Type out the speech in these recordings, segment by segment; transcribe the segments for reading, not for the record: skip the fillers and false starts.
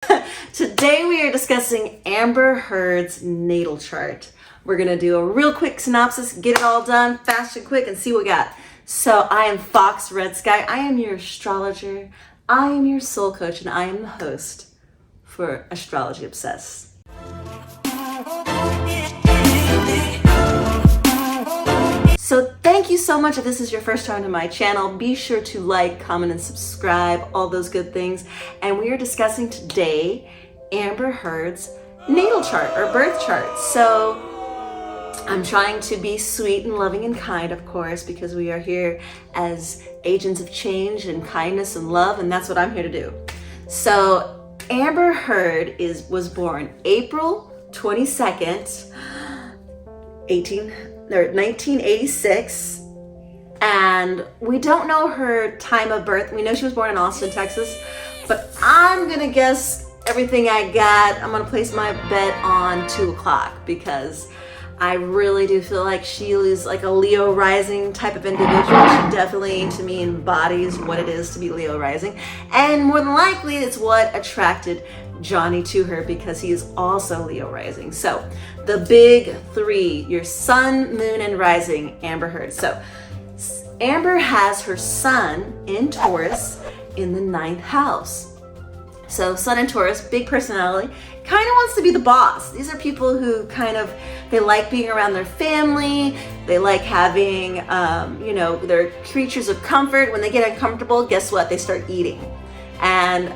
Today we are discussing Amber Heard's natal chart. We're going to do a real quick synopsis, get it all done fast and quick, and see what we got. So I am Fox Red Sky. I am your astrologer. I am your soul coach, and I am the host for Astrology Obsessed. So thank you so much if this is your first time to my channel. Be sure to like, comment, and subscribe, all those good things. And we are discussing today Amber Heard's natal chart or birth chart. So I'm trying to be sweet and loving and kind, of course, because we are here as agents of change and kindness and love, and that's what I'm here to do. So Amber Heard was born April 22nd, 1986, and we don't know her time of birth. We know she was born in Austin, Texas, but I'm gonna guess everything I got. I'm gonna place my bet on 2 o'clock because I really do feel like she is like a Leo rising type of individual. She definitely, to me, embodies what it is to be Leo rising, and more than likely it's what attracted Johnny to her because he is also Leo rising. So the big three, your sun, moon, and rising, Amber Heard. So Amber has her sun in Taurus in the 9th house. So sun in Taurus, big personality, kind of wants to be the boss. These are people who they like being around their family. They like having, they're creatures of comfort. When they get uncomfortable, guess what? They start eating. And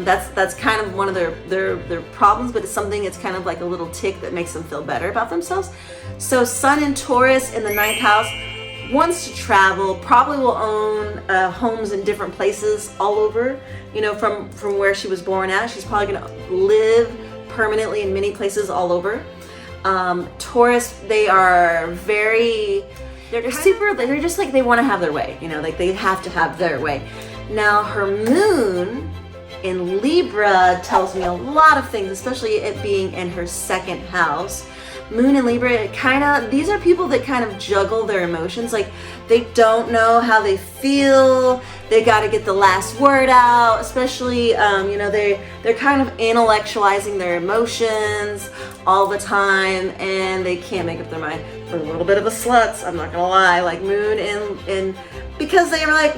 that's kind of one of their problems, but it's something, it's kind of like a little tick that makes them feel better about themselves. So sun in Taurus in the 9th house, wants to travel, probably will own homes in different places all over, from where she was born at. She's probably gonna live permanently in many places all over. Taurus, they're just like, they want to have their way, like they have to have their way. Now her moon in Libra tells me a lot of things, especially it being in her 2nd house. Moon in Libra, these are people that kind of juggle their emotions. Like they don't know how they feel. They got to get the last word out, especially, they're kind of intellectualizing their emotions all the time, and they can't make up their mind. They're a little bit of a sluts, I'm not gonna lie, like moon in because they were like,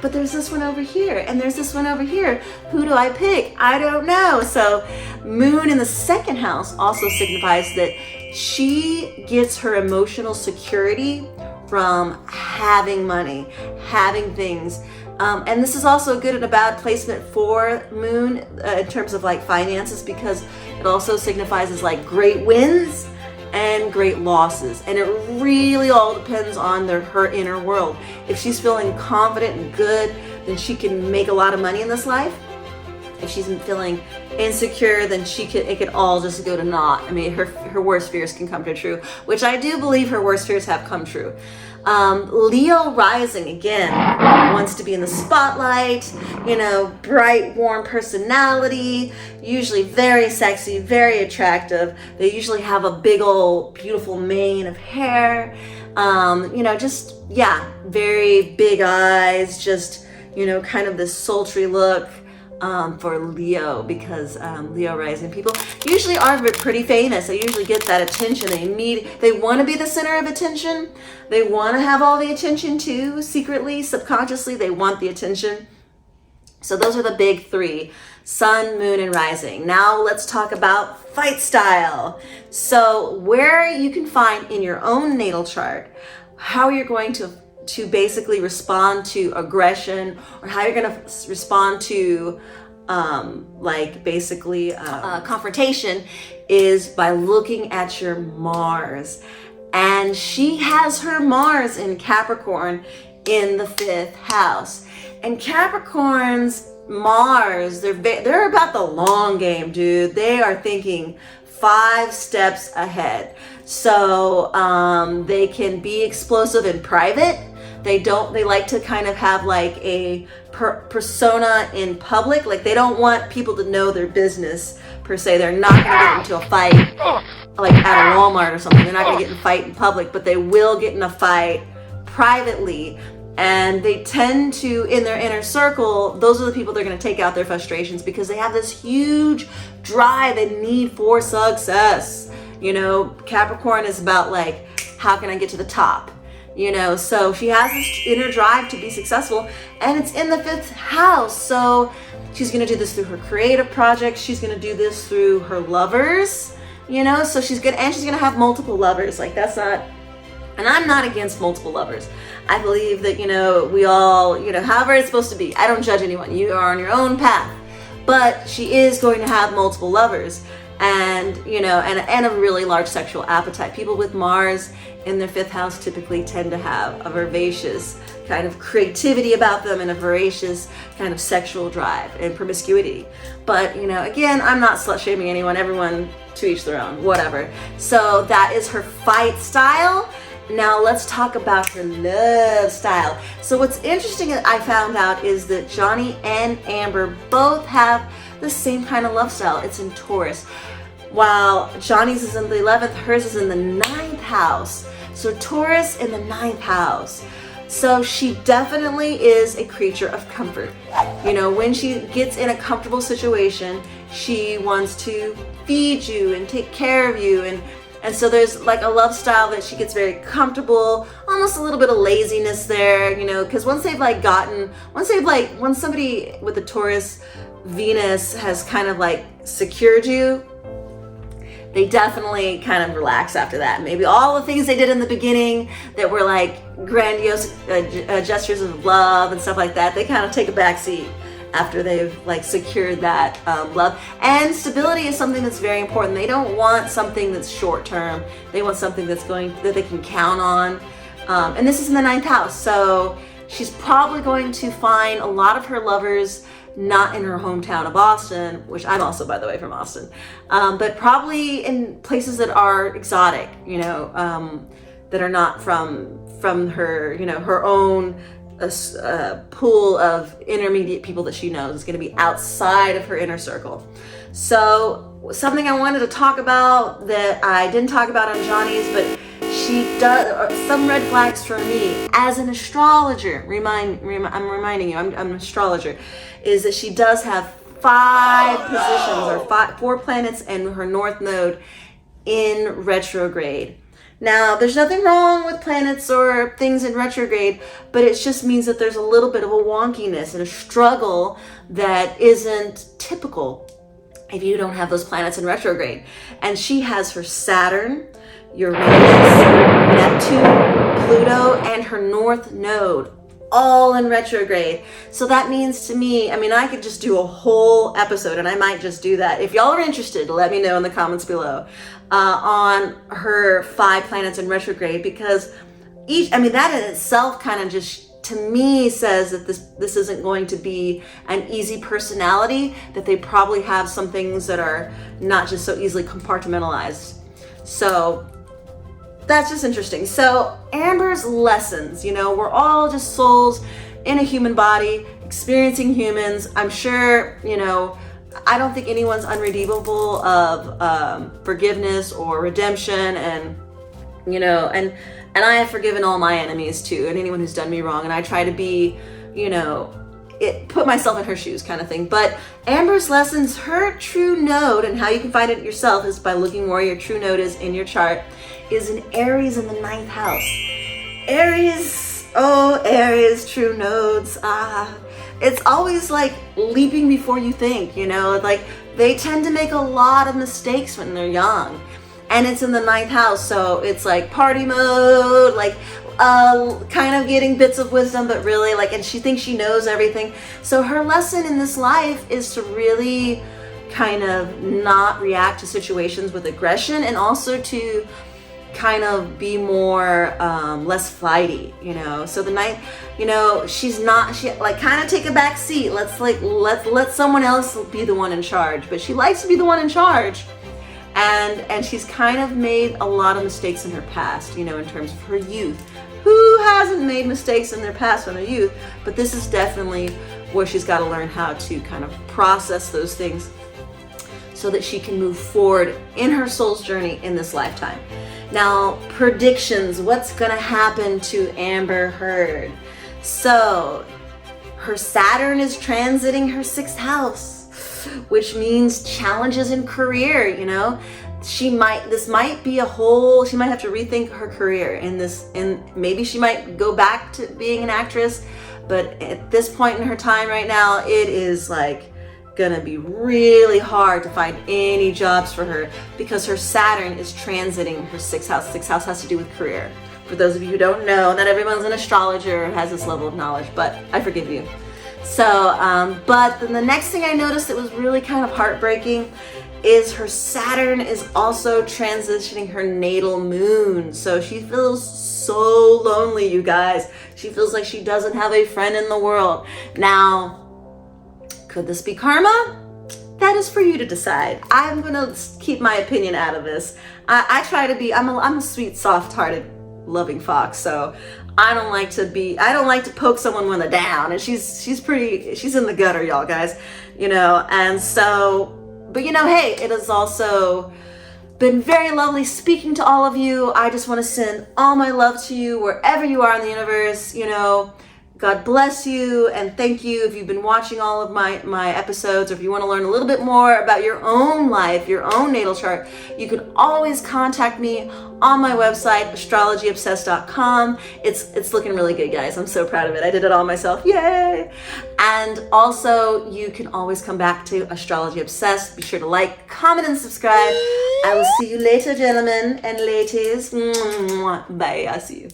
but there's this one over here, and there's this one over here. Who do I pick? I don't know. So moon in the 2nd house also signifies that she gets her emotional security from having money, having things. And this is also a good and a bad placement for moon in terms of like finances, because it also signifies as like great wins and great losses, and it really all depends on her inner world. If she's feeling confident and good, then she can make a lot of money in this life. If she's feeling insecure, then it could all just go to naught. I mean, her worst fears can come true, which I do believe her worst fears have come true. Leo rising, again, wants to be in the spotlight, bright, warm personality, usually very sexy, very attractive. They usually have a big old beautiful mane of hair, very big eyes, just, kind of this sultry look. For Leo, because Leo rising people usually are pretty famous. They usually get that attention. They want to be the center of attention. They want to have all the attention too. Secretly, subconsciously, they want the attention. So those are the big three: sun, moon, and rising. Now let's talk about fight style. So where you can find in your own natal chart how you're going to basically respond to aggression, or how you're going to respond to confrontation, is by looking at your Mars. And she has her Mars in Capricorn in the 5th house. And Capricorn's Mars, they're about the long game, dude. They are thinking 5 steps ahead. So they can be explosive in private. They like to kind of have like a persona in public. Like they don't want people to know their business per se. They're not going to get into a fight like at a Walmart or something. They're not going to get in a fight in public, but they will get in a fight privately. And they tend to, in their inner circle, those are the people that are going to take out their frustrations because they have this huge drive and need for success. You know, Capricorn is about like, how can I get to the top? You know, so she has this inner drive to be successful, and it's in the 5th house. So she's going to do this through her creative projects. She's going to do this through her lovers, you know, so she's going to have multiple lovers. Like, that's not, and I'm not against multiple lovers. I believe that, you know, we all, you know, however it's supposed to be. I don't judge anyone. You are on your own path. But she is going to have multiple lovers, and, you know, and a really large sexual appetite. People with Mars in their 5th house typically tend to have a vivacious kind of creativity about them and a voracious kind of sexual drive and promiscuity. But, you know, again, I'm not slut shaming anyone. Everyone to each their own, whatever. So that is her fight style. Now let's talk about her love style. So what's interesting that I found out is that Johnny and Amber both have the same kind of love style. It's in Taurus. While Johnny's is in the 11th, hers is in the 9th house. So Taurus in the 9th house. So she definitely is a creature of comfort. You know, when she gets in a comfortable situation, she wants to feed you and take care of you, and so there's like a love style that she gets very comfortable, almost a little bit of laziness there, you know, because once somebody with a Taurus Venus has kind of like secured you, they definitely kind of relax after that. Maybe all the things they did in the beginning that were like grandiose gestures of love and stuff like that, they kind of take a back seat after they've like secured that love. And stability is something that's very important. They don't want something that's short term. They want something that they can count on. And this is in the 9th house. So she's probably going to find a lot of her lovers not in her hometown of Austin, which I'm also, by the way, from Austin, but probably in places that are exotic, you know, that are not from her, you know, her own pool of intermediate people that she knows. Is going to be outside of her inner circle. So something I wanted to talk about that I didn't talk about on Johnny's, but she does some red flags for me as an astrologer. I'm reminding you, I'm an astrologer, is that she does have 5 positions or 4 planets and her north node in retrograde. Now, there's nothing wrong with planets or things in retrograde, but it just means that there's a little bit of a wonkiness and a struggle that isn't typical if you don't have those planets in retrograde. And she has her Saturn, Uranus, Neptune, Pluto, and her north node all in retrograde. So that means to me, I mean, I could just do a whole episode, and I might just do that. If y'all are interested, let me know in the comments below on her 5 planets in retrograde, because that in itself kind of just, to me, says that this isn't going to be an easy personality, that they probably have some things that are not just so easily compartmentalized. So that's just interesting. So Amber's lessons, you know, we're all just souls in a human body, experiencing humans. I'm sure, you know, I don't think anyone's unredeemable of forgiveness or redemption, and, you know, and I have forgiven all my enemies too, and anyone who's done me wrong. And I try to be, you know, put myself in her shoes kind of thing. But Amber's lessons, her true node, and how you can find it yourself is by looking where your true node is in your chart, is in Aries in the 9th house. Aries, true nodes. It's always like leaping before you think, you know, like they tend to make a lot of mistakes when they're young. And it's in the 9th house, so it's like party mode, like kind of getting bits of wisdom, but really like, and she thinks she knows everything. So her lesson in this life is to really kind of not react to situations with aggression, and also to kind of be more less flighty, you know. So the 9th, you know, she like kind of take a back seat. Let's let someone else be the one in charge. But she likes to be the one in charge. And she's kind of made a lot of mistakes in her past, you know, in terms of her youth. Who hasn't made mistakes in their past in their youth? But this is definitely where she's got to learn how to kind of process those things so that she can move forward in her soul's journey in this lifetime. Now, predictions, what's going to happen to Amber Heard? So her Saturn is transiting her 6th house, which means challenges in career, you know. She might have to rethink her career and maybe she might go back to being an actress, but at this point in her time right now, it is like gonna be really hard to find any jobs for her because her Saturn is transiting her 6th house. 6th house has to do with career. For those of you who don't know, not everyone's an astrologer or has this level of knowledge, but I forgive you. So, but then the next thing I noticed that was really kind of heartbreaking is her Saturn is also transitioning her natal moon. So she feels so lonely, you guys. She feels like she doesn't have a friend in the world. Now, could this be karma? That is for you to decide. I'm gonna keep my opinion out of this. I try to be, I'm a sweet, soft-hearted, loving fox, so I don't like to poke someone when they're down, and she's in the gutter, y'all guys, you know, and so, but you know, hey, it has also been very lovely speaking to all of you. I just want to send all my love to you wherever you are in the universe, you know. God bless you and thank you if you've been watching all of my episodes, or if you want to learn a little bit more about your own life, your own natal chart, you can always contact me on my website, astrologyobsessed.com. It's looking really good, guys. I'm so proud of it. I did it all myself. Yay! And also, you can always come back to Astrology Obsessed. Be sure to like, comment, and subscribe. I will see you later, gentlemen and ladies. Bye. I'll see you.